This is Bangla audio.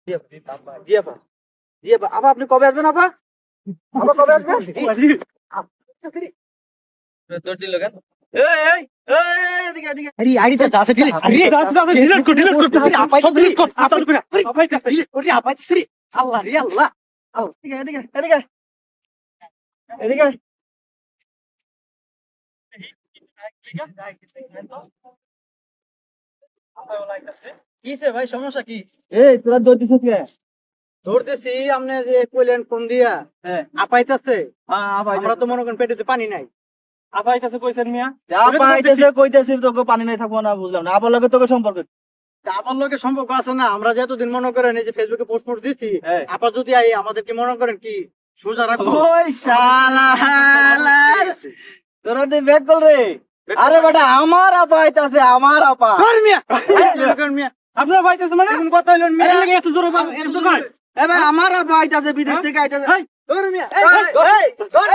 জি আপা, জি আপা, আপা আপনি কবে আসবেন আপা? আপা কবে আসবেন? দৌড় দিল কেন? এই এই এই এদিকে এদিকে। আরে আইডিটা আছে ডিলিট আরে ডিলিট করতে আপাই ডিলিট কর চালু করে আপাই ডিলিট করে আপাই শ্রী আল্লাহ রে আল্লাহ এদিকে এদিকে এদিকে এদিকে। কিসে ভাই, সমস্যা কি? এই তোরা দৌড় দিছিস কে ধরতেছি আপনি যে কইলেন ফোন দিয়া। হ্যাঁ আপাইতাছে। আপাই আমরা তো মনে করেন পেটেতে পানি নাই। আপাই কাছে কইছেন মিয়া আপাইতেছে কইতেছি তোকে পানি নাই থাকবো না, বুঝলাম না আবার লগে তোকে সম্পর্ক। তা আমার লগে সম্পর্ক আছে না, আমরা যে এতদিন মনে করেন এই যে ফেসবুকে পোস্ট পোস্ট দিছি, হ্যাঁ। আপা যদি আই আমাদের কি মনে করেন কি সোজা রাখবো? ওই শালার তোরা তুই ব্যাক কল রে আরে বেটা আমার আপা আইতাছে আমার আপা ধর মিয়া, মিয়া আপনার পাইতেছে মানে এখন কথা হইলেন মিয়া। এর লাগে এত জোরে এ ভাই আমার আপা আইতাছে বিদেশ থেকে আইতাছে। এই, ধর মিয়া, এই, ধর